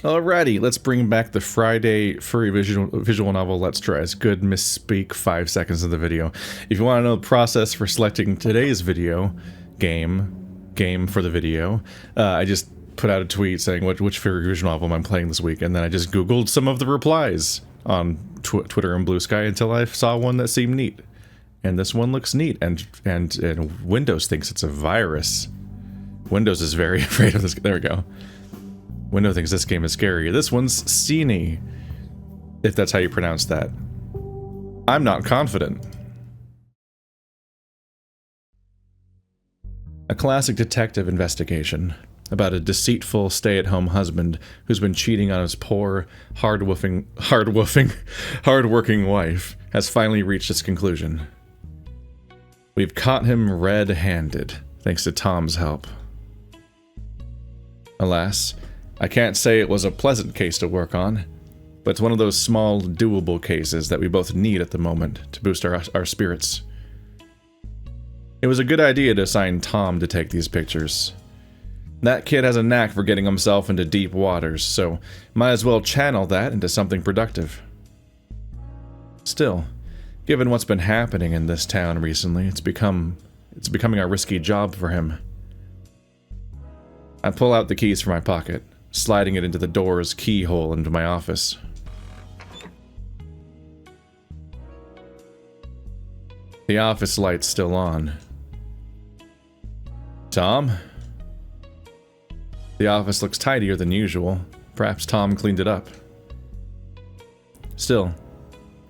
Alrighty, let's bring back the Friday furry visual novel Let's Tries. Good misspeak 5 seconds of the video. If you want to know the process for selecting today's video game for the video, I just put out a tweet saying which furry visual novel I'm playing this week, and then I just googled some of the replies on Twitter and Blue Sky until I saw one that seemed neat. And this one looks neat, and Windows thinks it's a virus. Windows is very afraid of this. There we go. Windows thinks this game is scary. This one's Cienie, if that's how you pronounce that. I'm not confident. A classic detective investigation about a deceitful stay-at-home husband who's been cheating on his poor, hard-working wife has finally reached its conclusion. We've caught him red-handed, thanks to Tom's help. Alas, I can't say it was a pleasant case to work on, but it's one of those small, doable cases that we both need at the moment to boost our spirits. It was a good idea to assign Tom to take these pictures. That kid has a knack for getting himself into deep waters, so might as well channel that into something productive. Still, given what's been happening in this town recently, it's becoming a risky job for him. I pull out the keys from my pocket, sliding it into the door's keyhole into my office. The office light's still on. Tom? The office looks tidier than usual. Perhaps Tom cleaned it up. Still,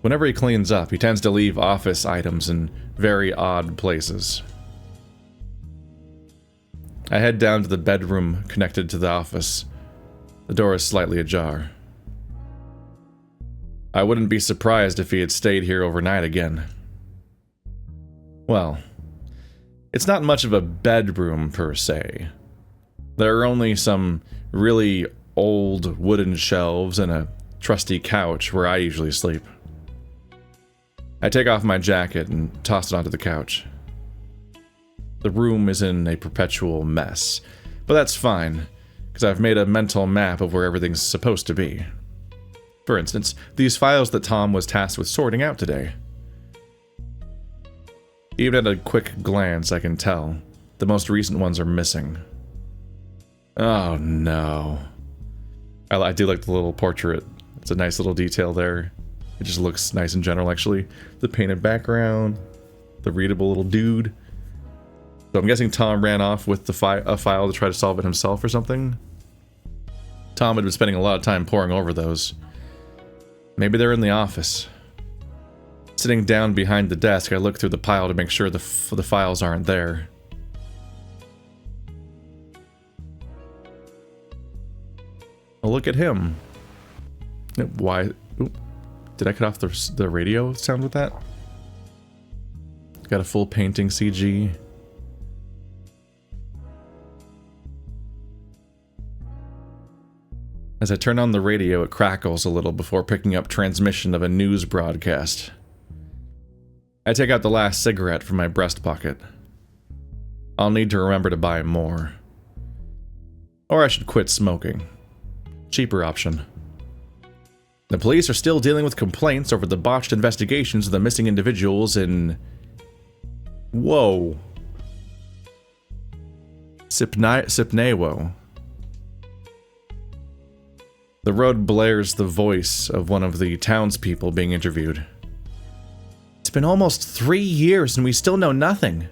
whenever he cleans up, he tends to leave office items in very odd places. I head down to the bedroom connected to the office. The door is slightly ajar. I wouldn't be surprised if he had stayed here overnight again. Well, it's not much of a bedroom per se. There are only some really old wooden shelves and a trusty couch where I usually sleep. I take off my jacket and toss it onto the couch. The room is in a perpetual mess, but that's fine, because I've made a mental map of where everything's supposed to be. For instance, these files that Tom was tasked with sorting out today. Even at a quick glance, I can tell the most recent ones are missing. Oh no. I do like the little portrait. It's a nice little detail there. It just looks nice in general, actually. The painted background, the readable little dude. So I'm guessing Tom ran off with a file to try to solve it himself or something. Tom had been spending a lot of time poring over those. Maybe they're in the office. Sitting down behind the desk, I look through the pile to make sure the files aren't there. Oh, look at him. Why? Oop, did I cut off the radio sound with that? Got a full painting CG. As I turn on the radio, it crackles a little before picking up transmission of a news broadcast. I take out the last cigarette from my breast pocket. I'll need to remember to buy more. Or I should quit smoking. Cheaper option. The police are still dealing with complaints over the botched investigations of the missing individuals in... Whoa. Sypniewo. The road blares the voice of one of the townspeople being interviewed. It's been almost 3 years and we still know nothing.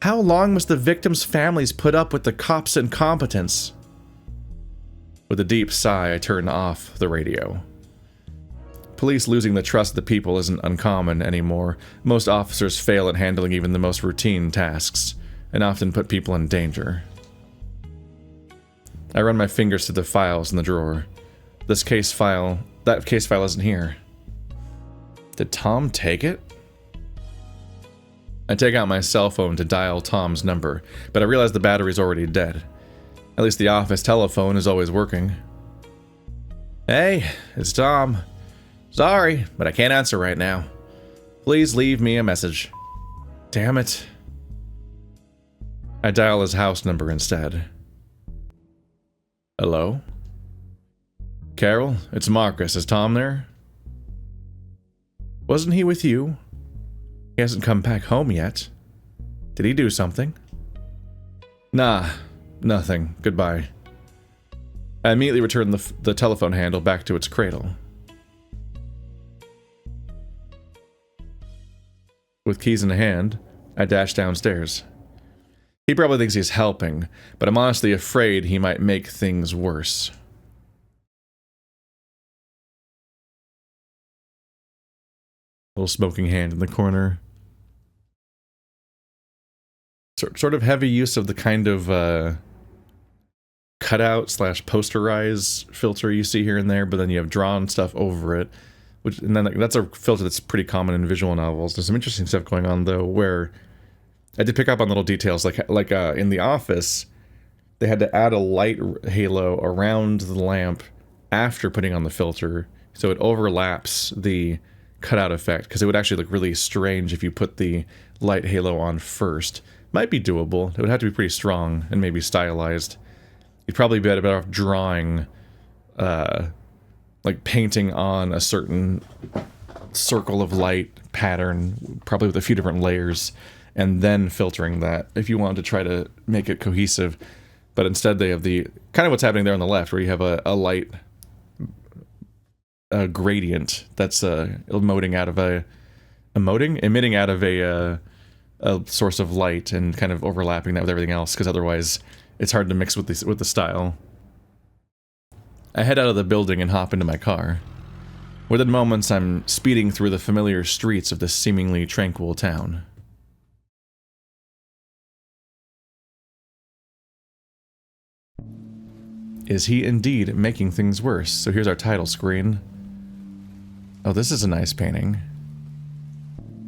How long must the victims' families put up with the cops' incompetence? With a deep sigh, I turn off the radio. Police losing the trust of the people isn't uncommon anymore. Most officers fail at handling even the most routine tasks, and often put people in danger. I run my fingers through the files in the drawer. That case file isn't here. Did Tom take it? I take out my cell phone to dial Tom's number, but I realize the battery's already dead. At least the office telephone is always working. Hey, it's Tom. Sorry, but I can't answer right now. Please leave me a message. Damn it. I dial his house number instead. Hello? Carol, it's Markus. Is Tom there? Wasn't he with you? He hasn't come back home yet. Did he do something? Nah, nothing. Goodbye. I immediately returned the telephone handle back to its cradle. With keys in hand, I dashed downstairs. He probably thinks he's helping, but I'm honestly afraid he might make things worse. Little smoking hand in the corner. Sort of heavy use of the kind of cutout / posterize filter you see here and there, but then you have drawn stuff over it. And then that's a filter that's pretty common in visual novels. There's some interesting stuff going on though, where I did pick up on little details, like in The Office, they had to add a light halo around the lamp after putting on the filter, so it overlaps the cutout effect, because it would actually look really strange if you put the light halo on first. Might be doable. It would have to be pretty strong and maybe stylized. You'd probably be better off drawing, like painting on a certain circle of light pattern, probably with a few different layers, and then filtering that if you wanted to try to make it cohesive. But instead they have the kind of what's happening there on the left, where you have a light gradient that's emitting out of a source of light, and kind of overlapping that with everything else, because otherwise it's hard to mix with the style. I head out of the building and hop into my car. Within moments, I'm speeding through the familiar streets of this seemingly tranquil town. Is he indeed making things worse? So here's our title screen. Oh, this is a nice painting.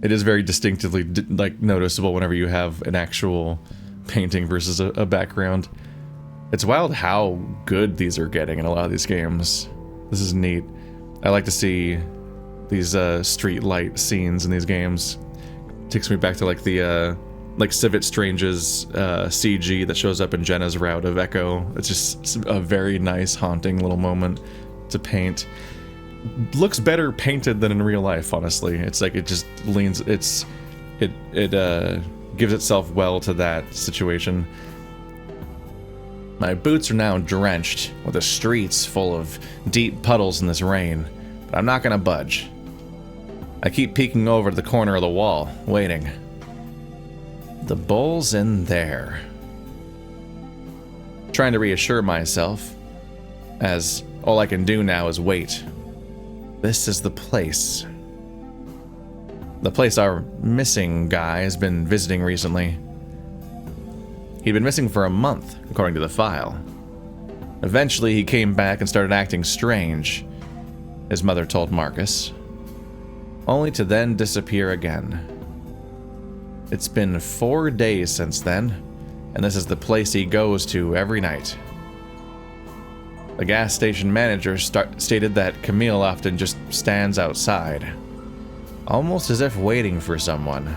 It is very distinctively, like, noticeable whenever you have an actual painting versus a background. It's wild how good these are getting in a lot of these games. This is neat. I like to see these street light scenes in these games. Takes me back to like the like Civet Strange's CG that shows up in Jenna's Route of Echo. It's just a very nice, haunting little moment to paint. Looks better painted than in real life, honestly. It's like it just leans, it gives itself well to that situation. My boots are now drenched, with the streets full of deep puddles in this rain, but I'm not gonna budge. I keep peeking over to the corner of the wall, waiting. The bull's in there. Trying to reassure myself, as all I can do now is wait. This is the place. The place our missing guy has been visiting recently. He'd been missing for a month, according to the file. Eventually, he came back and started acting strange, his mother told Markus, only to then disappear again. It's been 4 days since then, and this is the place he goes to every night. The gas station manager stated that Camille often just stands outside, almost as if waiting for someone.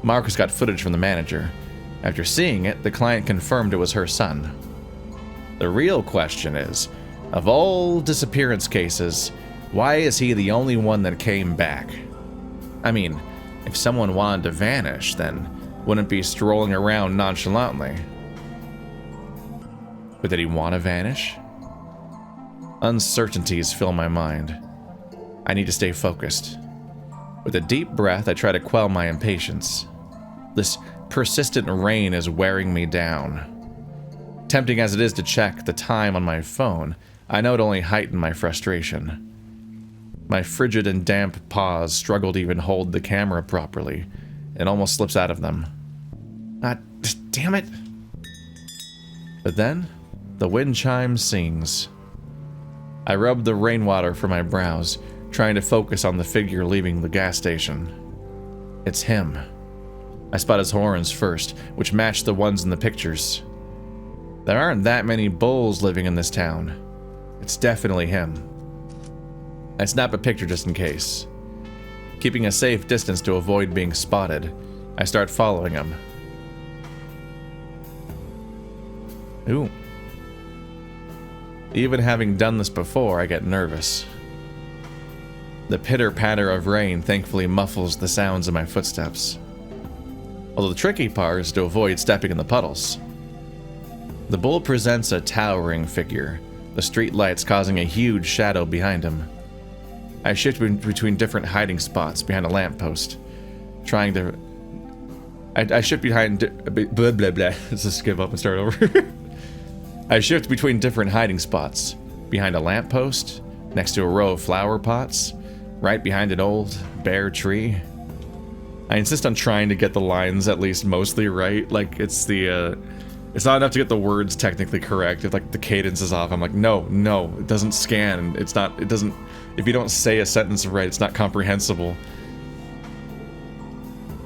Markus got footage from the manager. After seeing it, the client confirmed it was her son. The real question is, of all disappearance cases, why is he the only one that came back? I mean, if someone wanted to vanish, then wouldn't be strolling around nonchalantly. But did he want to vanish? Uncertainties fill my mind. I need to stay focused. With a deep breath, I try to quell my impatience. This persistent rain is wearing me down. Tempting as it is to check the time on my phone, I know it only heightened my frustration. My frigid and damp paws struggle to even hold the camera properly. It almost slips out of them. Damn it! But then, the wind chime sings. I rub the rainwater from my brows, trying to focus on the figure leaving the gas station. It's him. I spot his horns first, which match the ones in the pictures. There aren't that many bulls living in this town. It's definitely him. I snap a picture just in case. Keeping a safe distance to avoid being spotted, I start following him. Even having done this before, I get nervous. The pitter-patter of rain thankfully muffles the sounds of my footsteps. Although the tricky part is to avoid stepping in the puddles. The bull presents a towering figure, the street lights causing a huge shadow behind him. I shift between different hiding spots behind a lamppost, trying to... I shift behind... Blah, blah, blah. Let's just give up and start over. I shift between different hiding spots, behind a lamppost, next to a row of flower pots, right behind an old, bare tree. I insist on trying to get the lines at least mostly right, like it's the, it's not enough to get the words technically correct. If like the cadence is off, I'm like, no, it doesn't scan. It's not, it doesn't, if you don't say a sentence right, it's not comprehensible.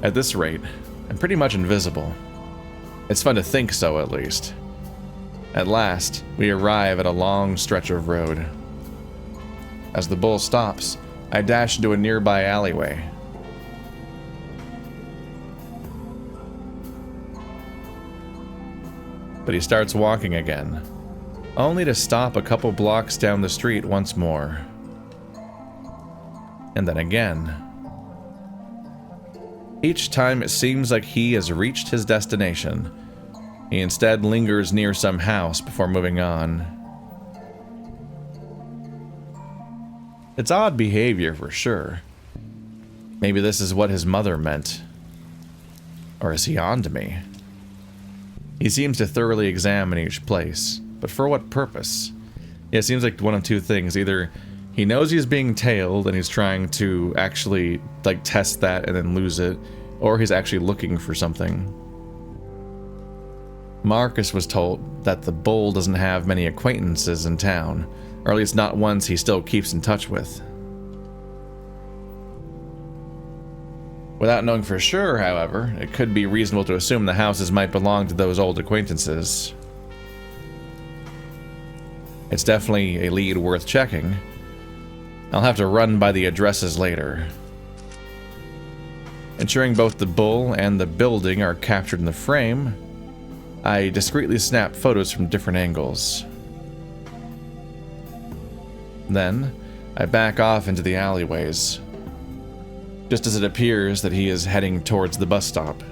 At this rate, I'm pretty much invisible. It's fun to think so, at least. At last, we arrive at a long stretch of road. As the bull stops, I dash into a nearby alleyway. But he starts walking again, only to stop a couple blocks down the street once more. And then again. Each time it seems like he has reached his destination. He instead lingers near some house before moving on. It's odd behavior for sure. Maybe this is what his mother meant. Or is he on to me? He seems to thoroughly examine each place, but for what purpose? Yeah, it seems like one of two things. Either he knows he's being tailed and he's trying to actually like test that and then lose it, or he's actually looking for something. Markus was told that the bull doesn't have many acquaintances in town, or at least not ones he still keeps in touch with. Without knowing for sure, however, it could be reasonable to assume the houses might belong to those old acquaintances. It's definitely a lead worth checking. I'll have to run by the addresses later. Ensuring both the bull and the building are captured in the frame, I discreetly snap photos from different angles. Then, I back off into the alleyways, just as it appears that he is heading towards the bus stop.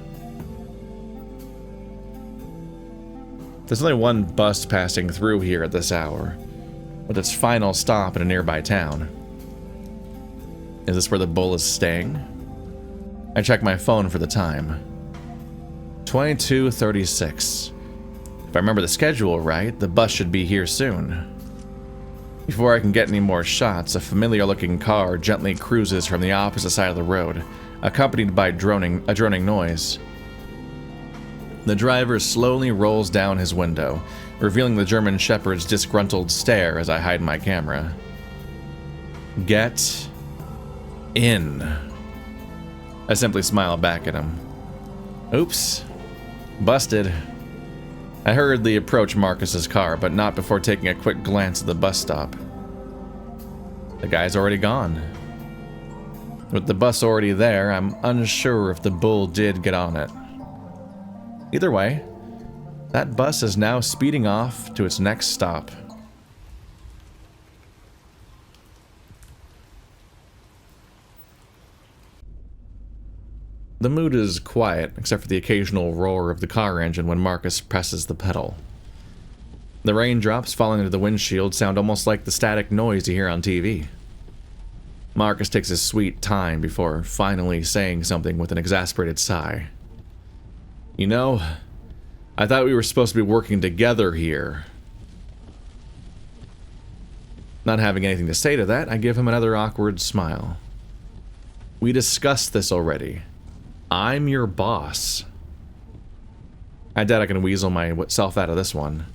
There's only one bus passing through here at this hour, with its final stop in a nearby town. Is this where the bull is staying? I check my phone for the time. 22:36. If I remember the schedule right, the bus should be here soon. Before I can get any more shots, a familiar-looking car gently cruises from the opposite side of the road, accompanied by a droning noise. The driver slowly rolls down his window, revealing the German Shepherd's disgruntled stare as I hide my camera. Get in. I simply smile back at him. Oops. Busted. I hurriedly approach Markus's car, but not before taking a quick glance at the bus stop. The guy's already gone. With the bus already there, I'm unsure if the bull did get on it. Either way, that bus is now speeding off to its next stop. The mood is quiet, except for the occasional roar of the car engine when Markus presses the pedal. The raindrops falling into the windshield sound almost like the static noise you hear on TV. Markus takes his sweet time before finally saying something with an exasperated sigh. You know, I thought we were supposed to be working together here. Not having anything to say to that, I give him another awkward smile. We discussed this already. I'm your boss. I doubt I can weasel myself out of this one.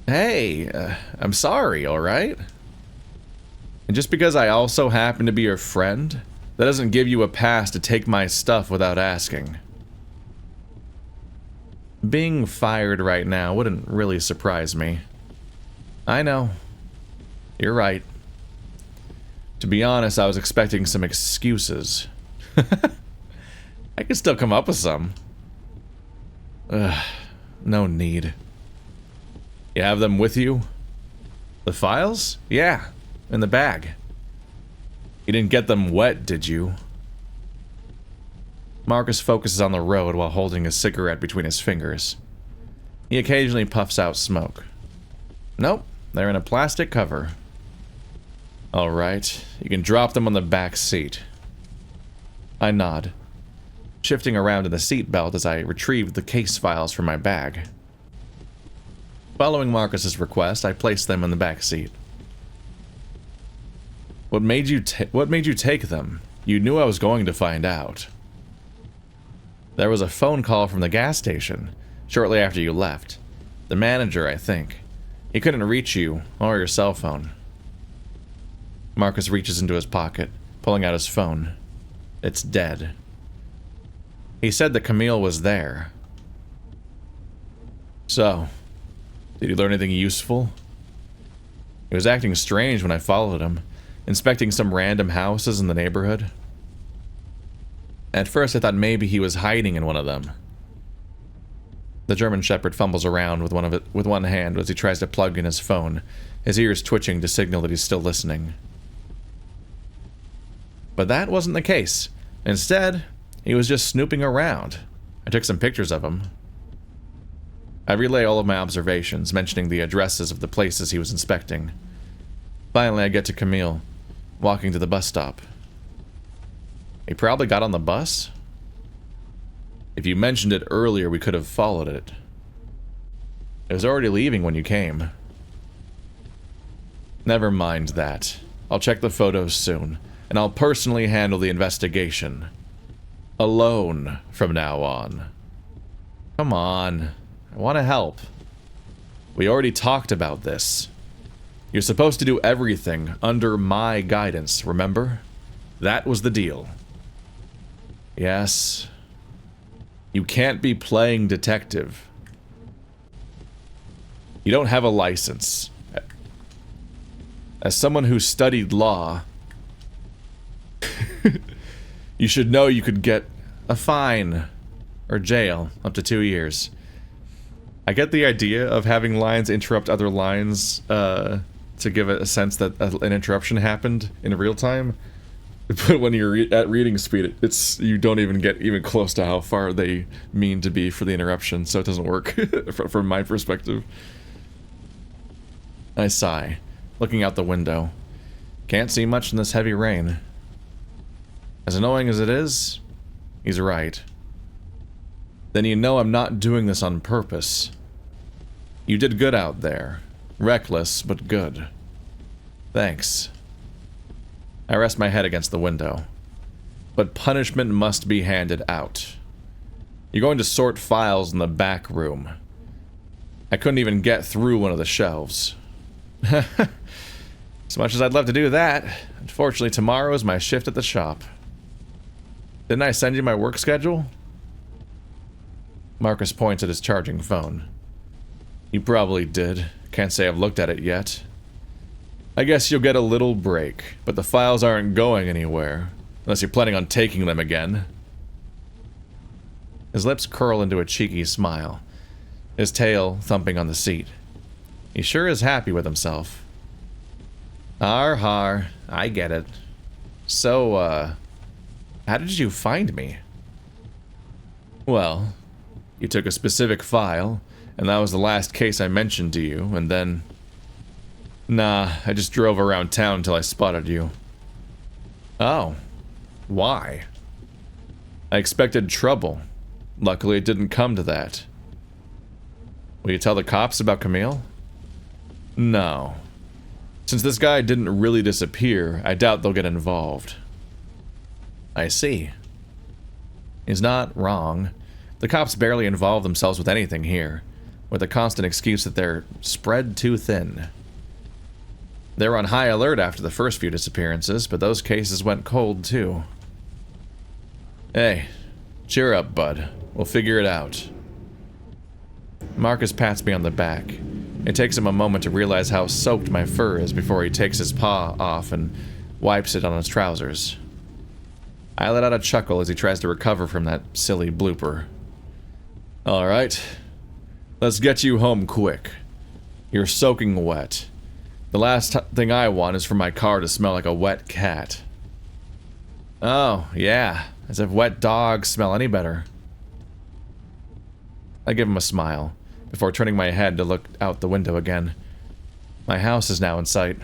Hey, I'm sorry, alright? And just because I also happen to be your friend, that doesn't give you a pass to take my stuff without asking. Being fired right now wouldn't really surprise me. I know. You're right. To be honest, I was expecting some excuses. I could still come up with some. Ugh, no need. You have them with you? The files? Yeah, in the bag. You didn't get them wet, did you? Markus focuses on the road while holding a cigarette between his fingers. He occasionally puffs out smoke. Nope, they're in a plastic cover. Alright, you can drop them on the back seat. I nod, shifting around in the seat belt as I retrieve the case files from my bag. Following Markus's request, I place them in the back seat. What made you take them? You knew I was going to find out. There was a phone call from the gas station shortly after you left. The manager, I think. He couldn't reach you or your cell phone. Markus reaches into his pocket, pulling out his phone. It's dead. He said that Camille was there. So, did he learn anything useful? He was acting strange when I followed him, inspecting some random houses in the neighborhood. At first I thought maybe he was hiding in one of them. The German Shepherd fumbles around with one hand as he tries to plug in his phone, his ears twitching to signal that he's still listening. But that wasn't the case. Instead, he was just snooping around. I took some pictures of him. I relay all of my observations, mentioning the addresses of the places he was inspecting. Finally, I get to Camille, walking to the bus stop. He probably got on the bus? If you mentioned it earlier, we could have followed it. It was already leaving when you came. Never mind that. I'll check the photos soon, and I'll personally handle the investigation. Alone from now on. Come on. I want to help. We already talked about this. You're supposed to do everything under my guidance, remember? That was the deal. Yes. You can't be playing detective. You don't have a license. As someone who studied law, you should know you could get a fine or jail up to 2 years. I get the idea of having lines interrupt other lines to give it a sense that an interruption happened in real time. But when you're at reading speed, you don't even get even close to how far they mean to be for the interruption, so it doesn't work from my perspective. I sigh, looking out the window. Can't see much in this heavy rain. As annoying as it is, he's right. Then you know I'm not doing this on purpose. You did good out there. Reckless, but good. Thanks. I rest my head against the window. But punishment must be handed out. You're going to sort files in the back room. I couldn't even get through one of the shelves. As much as I'd love to do that, unfortunately tomorrow is my shift at the shop. Didn't I send you my work schedule? Markus points at his charging phone. You probably did. Can't say I've looked at it yet. I guess you'll get a little break, but the files aren't going anywhere, unless you're planning on taking them again. His lips curl into a cheeky smile, his tail thumping on the seat. He sure is happy with himself. Har, I get it. So, how did you find me? Well, you took a specific file, and that was the last case I mentioned to you, and then... Nah, I just drove around town till I spotted you. Oh. Why? I expected trouble. Luckily it didn't come to that. Will you tell the cops about Camille? No. Since this guy didn't really disappear, I doubt they'll get involved. I see. He's not wrong. The cops barely involve themselves with anything here, with the constant excuse that they're spread too thin. They were on high alert after the first few disappearances, but those cases went cold too. Hey, cheer up, bud. We'll figure it out. Markus pats me on the back. It takes him a moment to realize how soaked my fur is before he takes his paw off and wipes it on his trousers. I let out a chuckle as he tries to recover from that silly blooper. Alright, let's get you home quick. You're soaking wet. The last thing I want is for my car to smell like a wet cat. Oh, yeah. As if wet dogs smell any better. I give him a smile, before turning my head to look out the window again. My house is now in sight.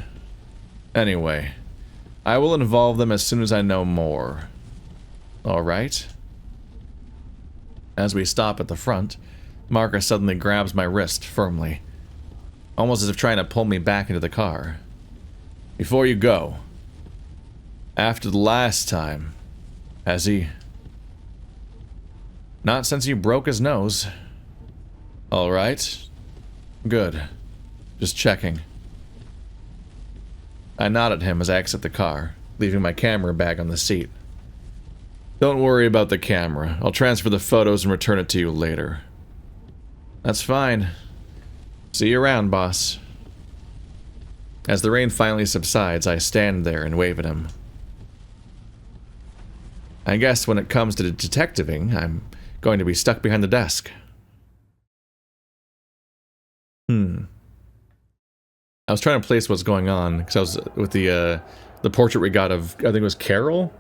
Anyway, I will involve them as soon as I know more. Alright? As we stop at the front, Markus suddenly grabs my wrist firmly, almost as if trying to pull me back into the car. Before you go, after the last time, has he? Not since you broke his nose. Alright. Good. Just checking. I nod at him as I exit the car, leaving my camera bag on the seat. Don't worry about the camera. I'll transfer the photos and return it to you later. That's fine. See you around, boss. As the rain finally subsides, I stand there and wave at him. I guess when it comes to detectiving, I'm going to be stuck behind the desk. I was trying to place what's going on, because I was with the portrait we got of, I think it was Carol?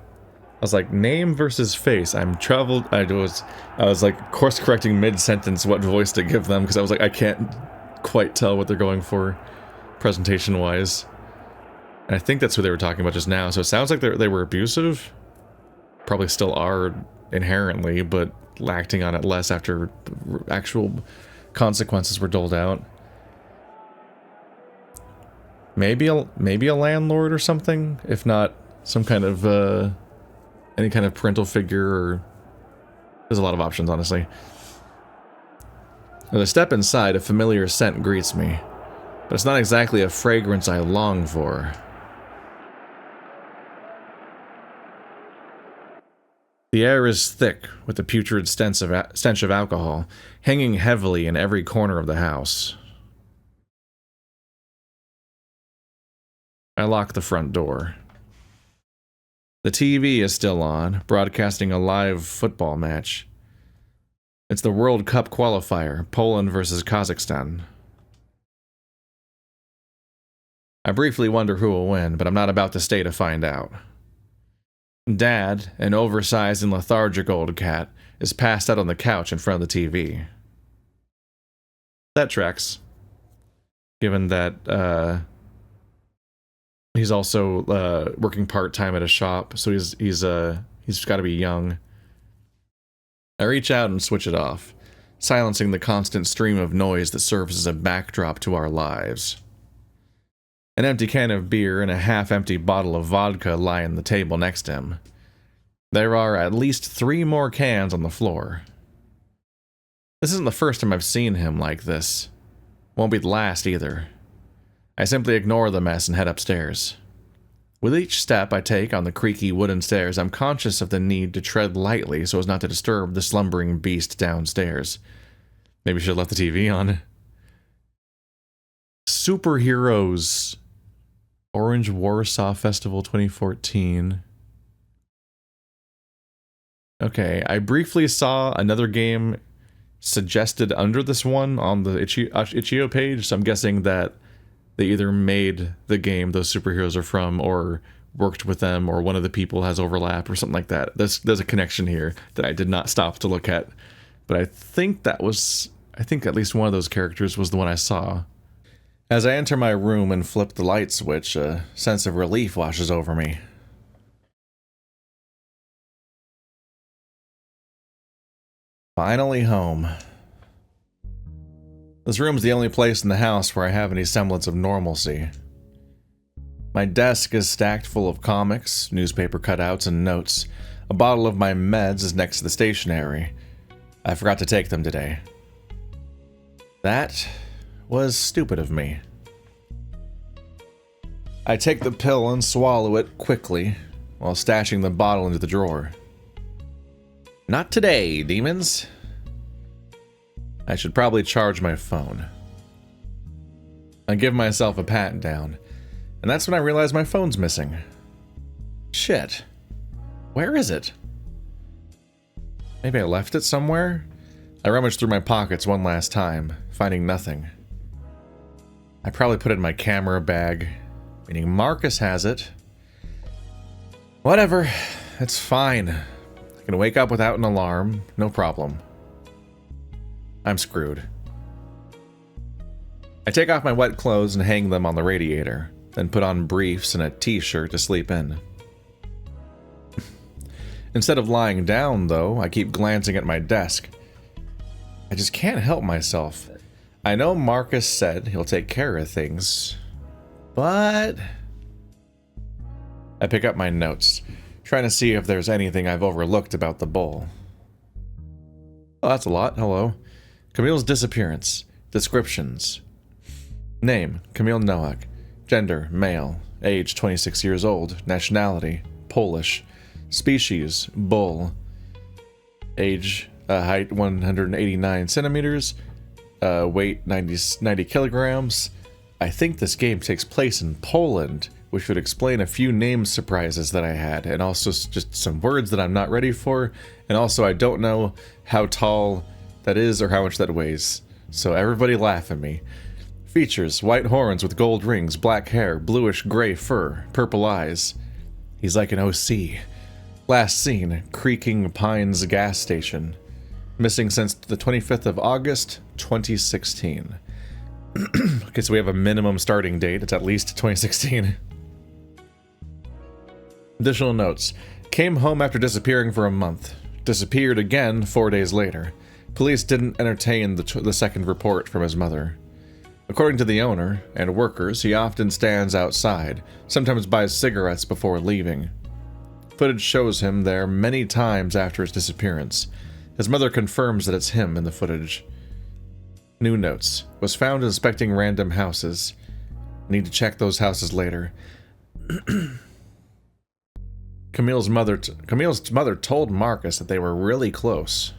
I was like, name versus face. I was like course correcting mid-sentence what voice to give them, because I was like, I can't quite tell what they're going for, presentation-wise. And I think that's who they were talking about just now, so it sounds like they were abusive. Probably still are inherently, but acting on it less after actual consequences were doled out. Maybe a landlord or something, if not some kind of any kind of parental figure, or there's a lot of options, honestly. As I step inside, a familiar scent greets me, but it's not exactly a fragrance I long for. The air is thick with the putrid stench of alcohol, hanging heavily in every corner of the house. I lock the front door. The TV is still on, broadcasting a live football match. It's the World Cup qualifier, Poland versus Kazakhstan. I briefly wonder who will win, but I'm not about to stay to find out. Dad, an oversized and lethargic old cat, is passed out on the couch in front of the TV. That tracks. Given that, he's also working part-time at a shop, so he's got to be young. I reach out and switch it off, silencing the constant stream of noise that serves as a backdrop to our lives. An empty can of beer and a half-empty bottle of vodka lie on the table next to him. There are at least 3 more cans on the floor. This isn't the first time I've seen him like this. Won't be the last either. I simply ignore the mess and head upstairs. With each step I take on the creaky wooden stairs, I'm conscious of the need to tread lightly so as not to disturb the slumbering beast downstairs. Maybe I should have left the TV on. Superheroes. Orange Warsaw Festival 2014. Okay, I briefly saw another game suggested under this one on the itch.io page, so I'm guessing that they either made the game those superheroes are from, or worked with them, or one of the people has overlap, or something like that. There's a connection here that I did not stop to look at. But I think at least one of those characters was the one I saw. As I enter my room and flip the light switch, a sense of relief washes over me. Finally home. This room's the only place in the house where I have any semblance of normalcy. My desk is stacked full of comics, newspaper cutouts, and notes. A bottle of my meds is next to the stationery. I forgot to take them today. That was stupid of me. I take the pill and swallow it quickly, while stashing the bottle into the drawer. Not today, demons. I should probably charge my phone. I give myself a pat down, and that's when I realize my phone's missing. Shit. Where is it? Maybe I left it somewhere? I rummage through my pockets one last time, finding nothing. I probably put it in my camera bag, meaning Markus has it. Whatever, it's fine. I can wake up without an alarm, no problem. I'm screwed. I take off my wet clothes and hang them on the radiator, then put on briefs and a t-shirt to sleep in. Instead of lying down, though, I keep glancing at my desk. I just can't help myself. I know Markus said he'll take care of things, but... I pick up my notes, trying to see if there's anything I've overlooked about the bowl. Oh, that's a lot. Hello. Camille's disappearance. Descriptions. Name, Camille Nowak. Gender, male. Age, 26 years old. Nationality, Polish. Species, bull. Age, height, 189 centimeters. Weight, 90 kilograms. I think this game takes place in Poland, which would explain a few name surprises that I had, and also just some words that I'm not ready for, and also I don't know how tall that is or how much that weighs. So everybody laugh at me. Features, white horns with gold rings, black hair, bluish-gray fur, purple eyes. He's like an OC. Last seen, Creaking Pines gas station. Missing since the 25th of August, 2016. Okay, so we have a minimum starting date. It's at least 2016. Additional notes. Came home after disappearing for a month. Disappeared again 4 days later. Police didn't entertain the second report from his mother. According to the owner and workers, he often stands outside, sometimes buys cigarettes before leaving. Footage shows him there many times after his disappearance. His mother confirms that it's him in the footage. New notes. Was found inspecting random houses. Need to check those houses later. Camille's mother told Markus that they were really close.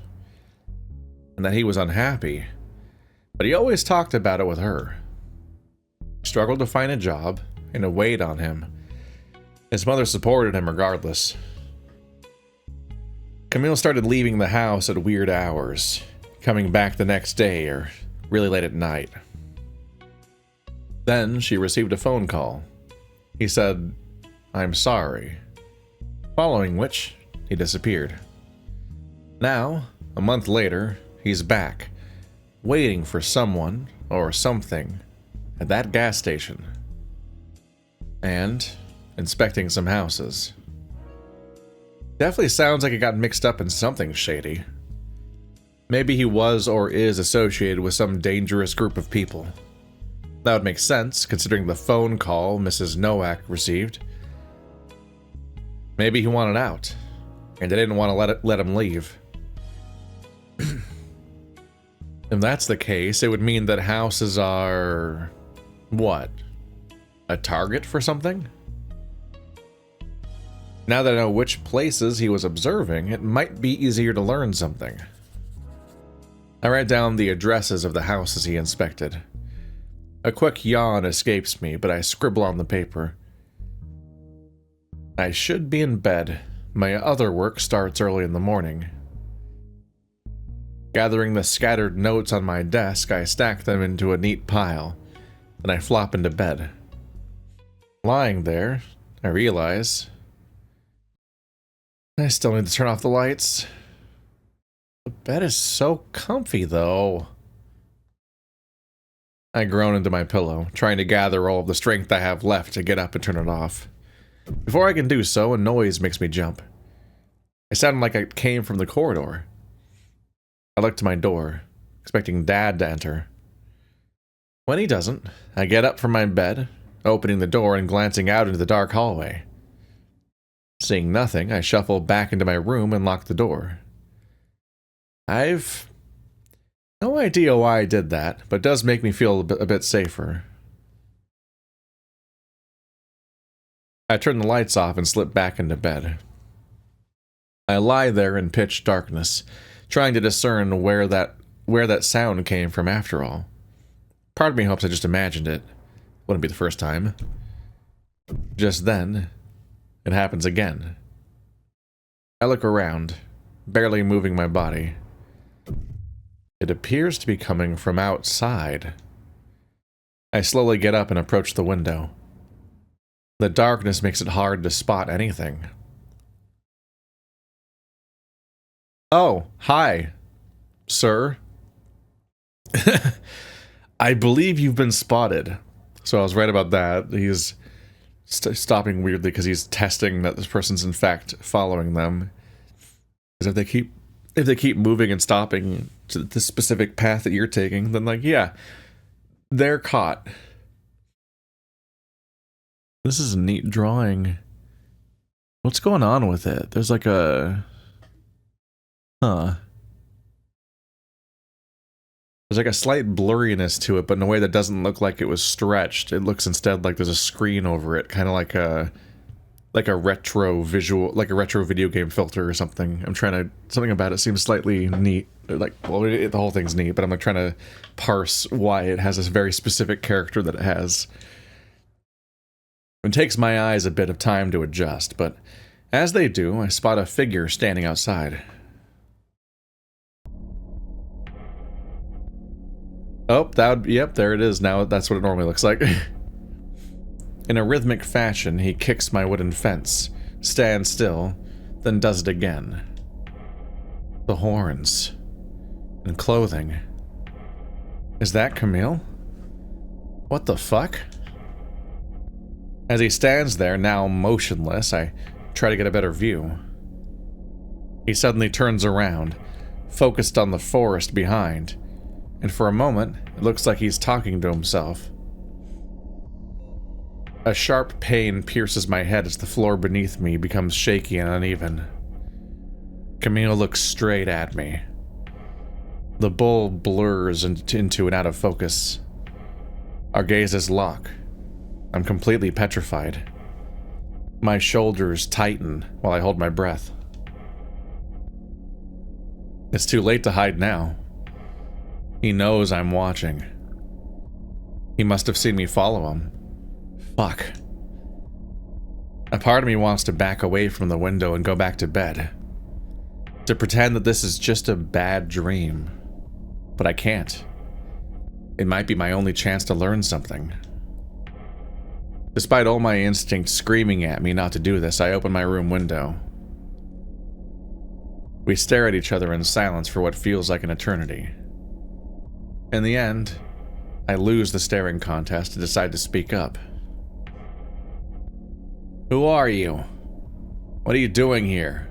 And that he was unhappy. But he always talked about it with her. Struggled to find a job, and it weighed on him. His mother supported him regardless. Camille started leaving the house at weird hours, coming back the next day or really late at night. Then she received a phone call. He said, "I'm sorry," following which he disappeared. Now, a month later, he's back, waiting for someone or something at that gas station, and inspecting some houses. Definitely sounds like it got mixed up in something shady. Maybe he was or is associated with some dangerous group of people. That would make sense, considering the phone call Mrs. Nowak received. Maybe he wanted out, and they didn't want to let him leave. If that's the case, it would mean that houses are... what? A target for something? Now that I know which places he was observing, it might be easier to learn something. I write down the addresses of the houses he inspected. A quick yawn escapes me, but I scribble on the paper. I should be in bed. My other work starts early in the morning. Gathering the scattered notes on my desk, I stack them into a neat pile, then I flop into bed. Lying there, I realize I still need to turn off the lights. The bed is so comfy, though. I groan into my pillow, trying to gather all of the strength I have left to get up and turn it off. Before I can do so, a noise makes me jump. It sounded like it came from the corridor. I look to my door, expecting Dad to enter. When he doesn't, I get up from my bed, opening the door and glancing out into the dark hallway. Seeing nothing, I shuffle back into my room and lock the door. I've no idea why I did that, but it does make me feel a bit safer. I turn the lights off and slip back into bed. I lie there in pitch darkness, trying to discern where that sound came from after all. Part of me hopes I just imagined it. Wouldn't be the first time. Just then, it happens again. I look around, barely moving my body. It appears to be coming from outside. I slowly get up and approach the window. The darkness makes it hard to spot anything. Oh, hi, sir. I believe you've been spotted. So I was right about that. He's stopping weirdly because he's testing that this person's in fact following them. Because if they keep moving and stopping to the specific path that you're taking, then like, yeah, they're caught. This is a neat drawing. What's going on with it? There's like a... Huh. There's like a slight blurriness to it, but in a way that doesn't look like it was stretched. It looks instead like there's a screen over it, kind of like a retro visual, like a retro video game filter or something. Something about it seems slightly neat. Like, well, the whole thing's neat, but I'm like trying to parse why it has this very specific character that it has. It takes my eyes a bit of time to adjust, but as they do, I spot a figure standing outside. Oh, yep, there it is. Now that's what it normally looks like. In a rhythmic fashion, he kicks my wooden fence, stands still, then does it again. The horns. And clothing. Is that Camille? What the fuck? As he stands there, now motionless, I try to get a better view. He suddenly turns around, focused on the forest behind, and for a moment, it looks like he's talking to himself. A sharp pain pierces my head as the floor beneath me becomes shaky and uneven. Camille looks straight at me. The bull blurs into and out of focus. Our gazes lock. I'm completely petrified. My shoulders tighten while I hold my breath. It's too late to hide now. He knows I'm watching. He must have seen me follow him. Fuck. A part of me wants to back away from the window and go back to bed. To pretend that this is just a bad dream. But I can't. It might be my only chance to learn something. Despite all my instincts screaming at me not to do this, I open my room window. We stare at each other in silence for what feels like an eternity. In the end, I lose the staring contest and decide to speak up. Who are you? What are you doing here?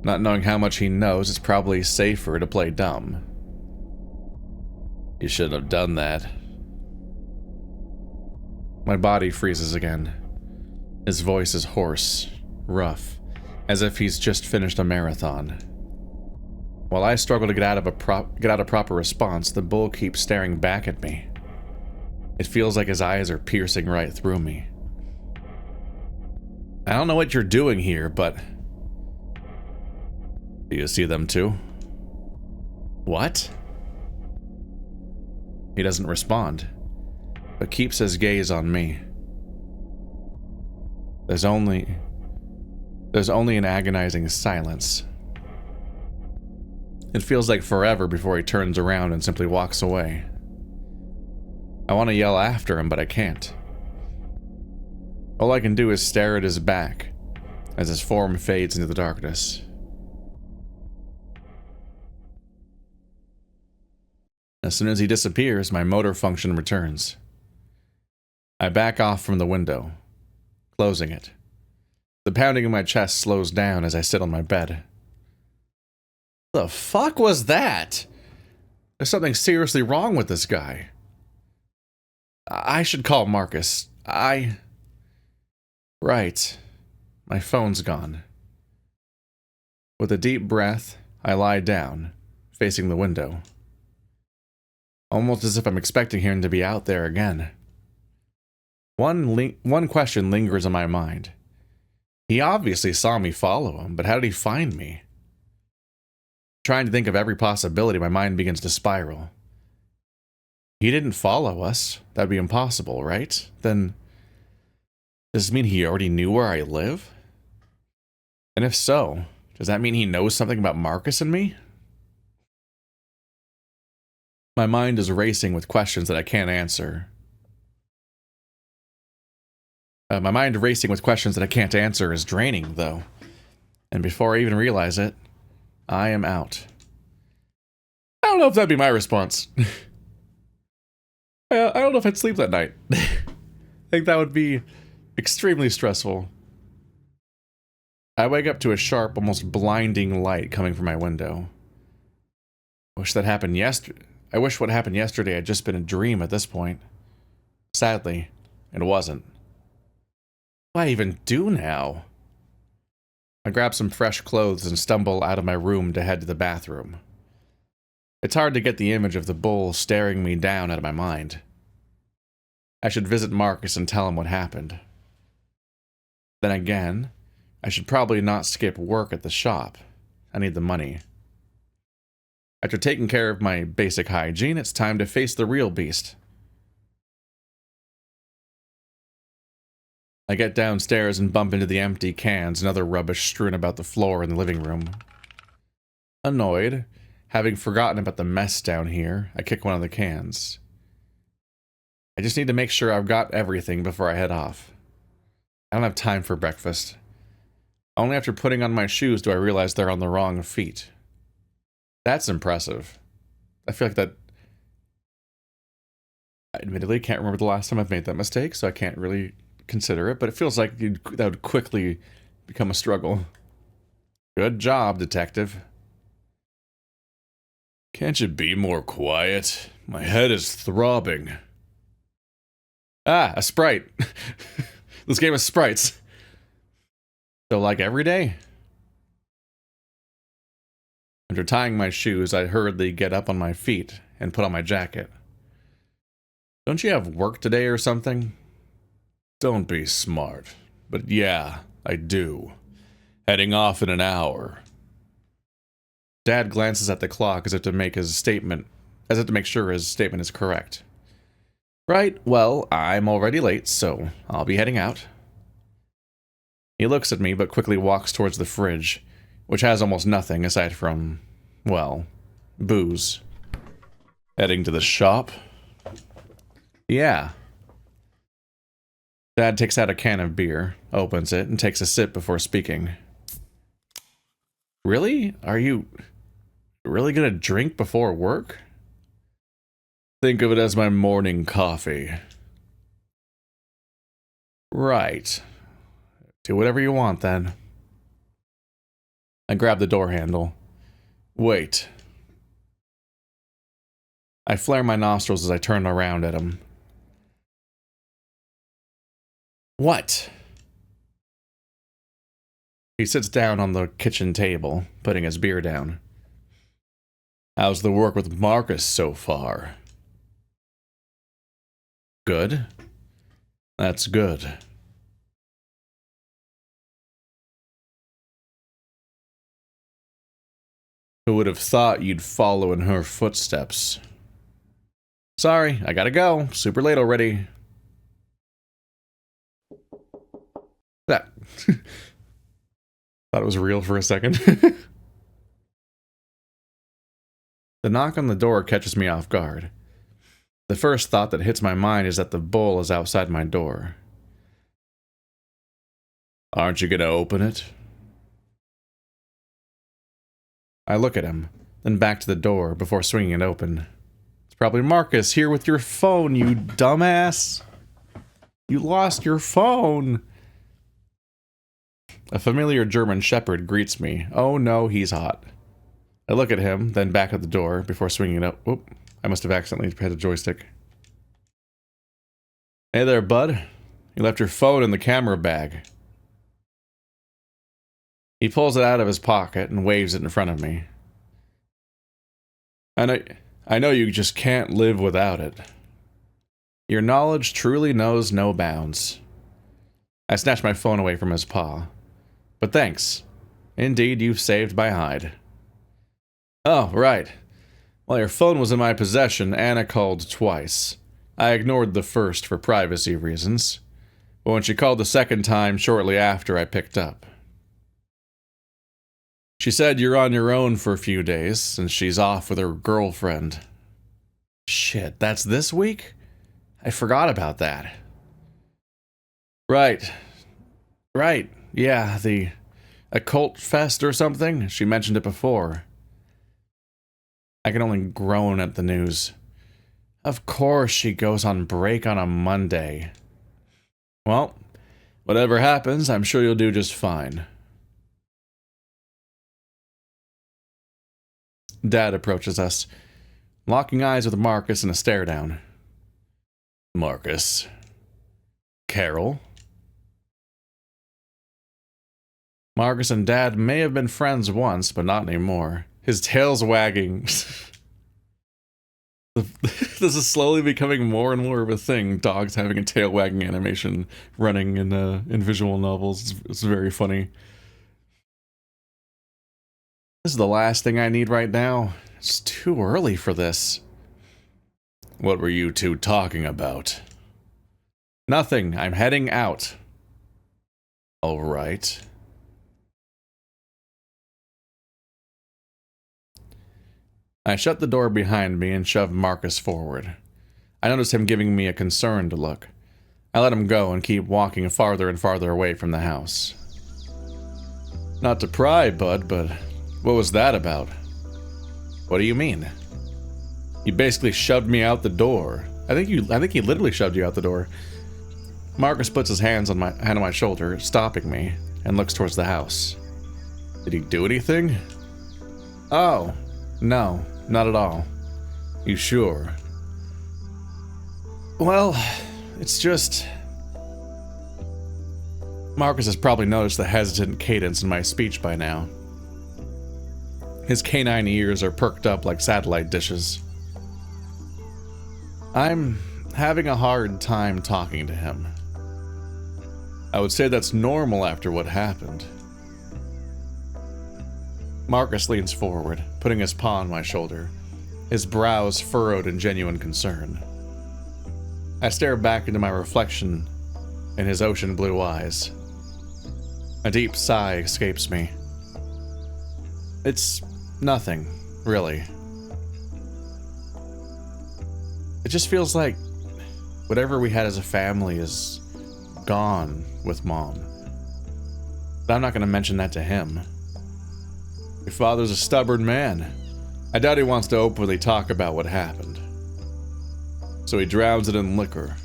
Not knowing how much he knows, it's probably safer to play dumb. You shouldn't have done that. My body freezes again. His voice is hoarse, rough, as if he's just finished a marathon. While I struggle to get out a proper response, the bull keeps staring back at me. It feels like his eyes are piercing right through me. I don't know what you're doing here, but... Do you see them too? What? He doesn't respond, but keeps his gaze on me. There's only an agonizing silence. It feels like forever before he turns around and simply walks away. I want to yell after him, but I can't. All I can do is stare at his back as his form fades into the darkness. As soon as he disappears, my motor function returns. I back off from the window, closing it. The pounding in my chest slows down as I sit on my bed. The fuck was that? There's something seriously wrong with this guy. I should call Markus. Right. My phone's gone. With a deep breath, I lie down, facing the window. Almost as if I'm expecting him to be out there again. One question lingers in my mind. He obviously saw me follow him, but how did he find me? Trying to think of every possibility, my mind begins to spiral. He didn't follow us. That'd be impossible, right? Then, does this mean he already knew where I live? And if so, does that mean he knows something about Markus and me? My mind is racing with questions that I can't answer. My mind racing with questions that I can't answer is draining, though. And before I even realize it, I am out. I don't know if that'd be my response. I don't know if I'd sleep that night. I think that would be extremely stressful. I wake up to a sharp, almost blinding light coming from my window. I wish what happened yesterday had just been a dream at this point. Sadly, it wasn't. What do I even do now? I grab some fresh clothes and stumble out of my room to head to the bathroom. It's hard to get the image of the bull staring me down out of my mind. I should visit Markus and tell him what happened. Then again, I should probably not skip work at the shop. I need the money. After taking care of my basic hygiene, it's time to face the real beast. I get downstairs and bump into the empty cans and other rubbish strewn about the floor in the living room. Annoyed, having forgotten about the mess down here, I kick one of the cans. I just need to make sure I've got everything before I head off. I don't have time for breakfast. Only after putting on my shoes do I realize they're on the wrong feet. That's impressive. I feel like that... I admittedly can't remember the last time I've made that mistake, so I can't really consider it, but it feels like that would quickly become a struggle. Good job, detective. Can't you be more quiet? My head is throbbing. Ah, a sprite. This game is sprites. So like every day? After tying my shoes, I hurriedly get up on my feet and put on my jacket. Don't you have work today or something? Don't be smart. But yeah, I do. Heading off in an hour. Dad glances at the clock as if to make sure his statement is correct. Right, well, I'm already late, so I'll be heading out. He looks at me, but quickly walks towards the fridge, which has almost nothing aside from, well, booze. Heading to the shop? Yeah. Dad takes out a can of beer, opens it, and takes a sip before speaking. Really? Are you really gonna drink before work? Think of it as my morning coffee. Right. Do whatever you want, then. I grab the door handle. Wait. I flare my nostrils as I turn around at him. What? He sits down on the kitchen table, putting his beer down. How's the work with Markus so far? Good. That's good. Who would have thought you'd follow in her footsteps? Sorry, I gotta go. Super late already. That. Thought it was real for a second. The knock on the door catches me off guard. The first thought that hits my mind is that the bull is outside my door. Aren't you gonna open it? I look at him, then back to the door before swinging it open. It's probably Markus here with your phone, you dumbass. You lost your phone. A familiar German shepherd greets me. Oh no, he's hot. I look at him, then back at the door before swinging it up. Oop, I must have accidentally hit a joystick. Hey there, bud. You left your phone in the camera bag. He pulls it out of his pocket and waves it in front of me. I know you just can't live without it. Your knowledge truly knows no bounds. I snatch my phone away from his paw. But thanks. Indeed, you've saved my hide. Oh, right. While your phone was in my possession, Anna called twice. I ignored the first for privacy reasons. But when she called the second time shortly after, I picked up. She said you're on your own for a few days, and she's off with her girlfriend. Shit, that's this week? I forgot about that. Right. Right. Yeah, the occult fest or something? She mentioned it before. I can only groan at the news. Of course she goes on break on a Monday. Well, whatever happens, I'm sure you'll do just fine. Dad approaches us, locking eyes with Markus in a stare down. Markus. Carol? Markus and Dad may have been friends once, but not anymore. His tail's wagging. This is slowly becoming more and more of a thing. Dogs having a tail wagging animation running in visual novels. It's very funny. This is the last thing I need right now. It's too early for this. What were you two talking about? Nothing. I'm heading out. All right. I shut the door behind me and shoved Markus forward. I noticed him giving me a concerned look. I let him go and keep walking farther and farther away from the house. Not to pry, bud, but what was that about? What do you mean? You basically shoved me out the door. I think he literally shoved you out the door. Markus puts his hand on my shoulder, stopping me, and looks towards the house. Did he do anything? Oh, no. Not at all. You sure? Well, it's just... Markus has probably noticed the hesitant cadence in my speech by now. His canine ears are perked up like satellite dishes. I'm having a hard time talking to him. I would say that's normal after what happened. Markus leans forward, putting his paw on my shoulder, his brows furrowed in genuine concern. I stare back into my reflection in his ocean blue eyes. A deep sigh escapes me. It's nothing, really. It just feels like whatever we had as a family is gone with Mom. But I'm not going to mention that to him. Your father's a stubborn man. I doubt he wants to openly talk about what happened. So he drowns it in liquor.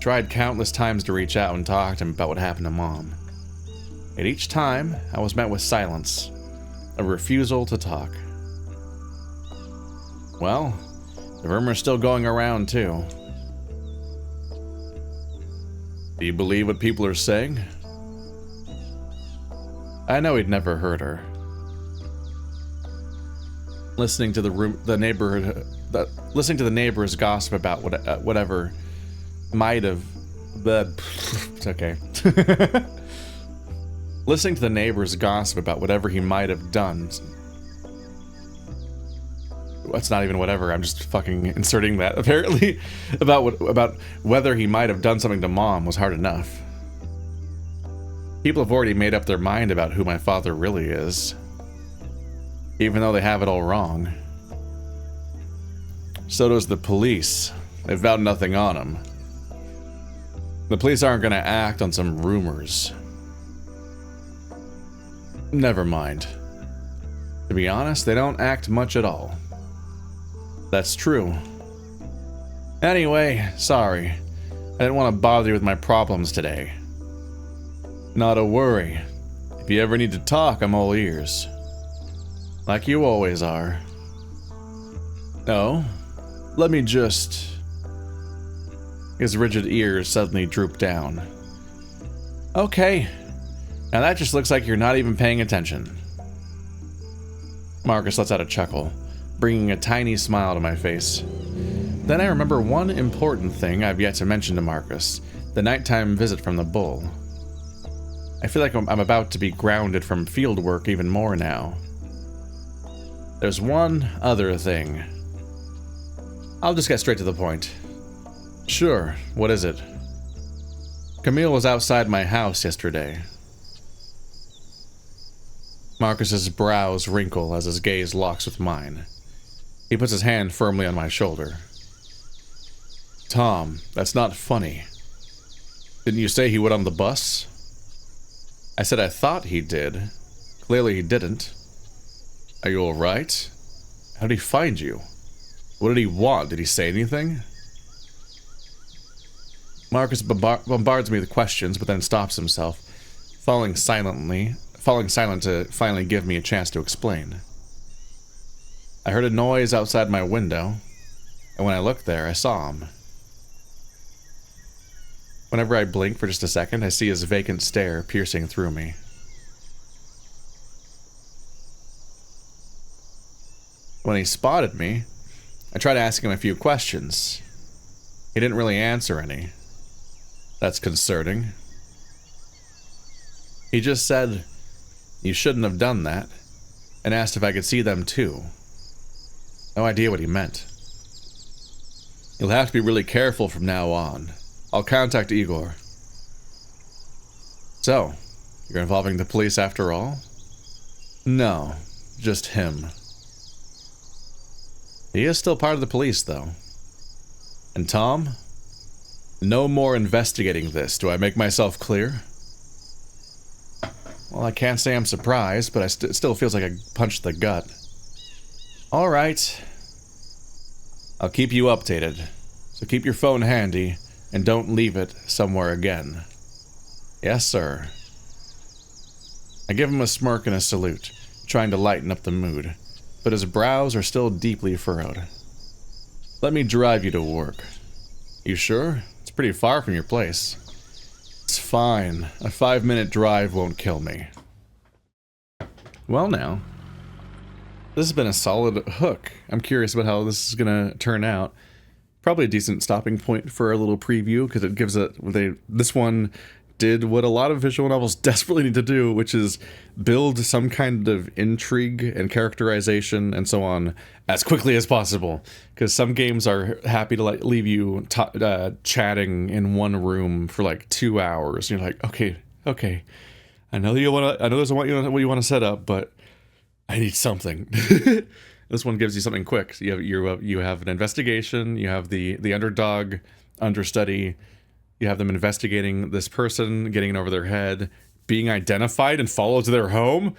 Tried countless times to reach out and talk to him about what happened to Mom. And each time, I was met with silence. A refusal to talk. Well, the rumor's still going around, too. Do you believe what people are saying? I know he'd never hurt her. Listening to the neighbor's gossip about whatever might have. It's okay. Listening to the neighbor's gossip about whatever he might have done. That's not even whatever. I'm just fucking inserting that. Apparently, about whether he might have done something to Mom was hard enough. People have already made up their mind about who my father really is, even though they have it all wrong. So does the police. They've vowed nothing on him. The police aren't going to act on some rumors. Never mind. To be honest, they don't act much at all. That's true. Anyway, sorry. I didn't want to bother you with my problems today. Not a worry. If you ever need to talk, I'm all ears. Like you always are. No, let me just... His rigid ears suddenly droop down. Okay. Now that just looks like you're not even paying attention. Markus lets out a chuckle, bringing a tiny smile to my face. Then I remember one important thing I've yet to mention to Markus, the nighttime visit from the bull. I feel like I'm about to be grounded from field work even more now. There's one other thing. I'll just get straight to the point. Sure, what is it? Camille was outside my house yesterday. Markus's brows wrinkle as his gaze locks with mine. He puts his hand firmly on my shoulder. Tom, that's not funny. Didn't you say he would on the bus? I said I thought he did. Clearly he didn't. Are you alright? How did he find you? What did he want? Did he say anything? Markus bombards me with questions, but then stops himself, falling silent to finally give me a chance to explain. I heard a noise outside my window, and when I looked there, I saw him. Whenever I blink for just a second, I see his vacant stare piercing through me. When he spotted me, I tried asking him a few questions. He didn't really answer any. That's concerning. He just said, "You shouldn't have done that," and asked if I could see them too. No idea what he meant. You'll have to be really careful from now on. I'll contact Igor. So, you're involving the police after all? No, just him. He is still part of the police, though. And Tom? No more investigating this. Do I make myself clear? Well, I can't say I'm surprised, but it still feels like I punched the gut. All right. I'll keep you updated. So keep your phone handy and don't leave it somewhere again. Yes, sir. I give him a smirk and a salute, trying to lighten up the mood, but his brows are still deeply furrowed. Let me drive you to work. You sure? It's pretty far from your place. It's fine. A 5-minute drive won't kill me. Well now. This has been a solid hook. I'm curious about how this is gonna turn out. Probably a decent stopping point for a little preview, because it gives this one did what a lot of visual novels desperately need to do, which is build some kind of intrigue and characterization and so on as quickly as possible. Because some games are happy to like leave you chatting in one room for like 2 hours. And you're like, okay, I know there's what you want to set up, but I need something. This one gives you something quick. So you have an investigation. You have the underdog understudy. You have them investigating this person, getting it over their head, being identified and followed to their home.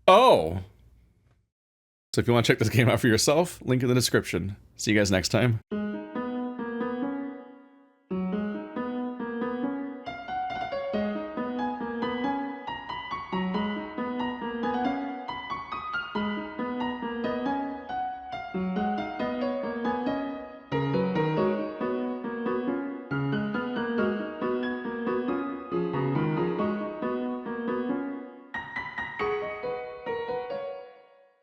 Oh! So if you want to check this game out for yourself, link in the description. See you guys next time.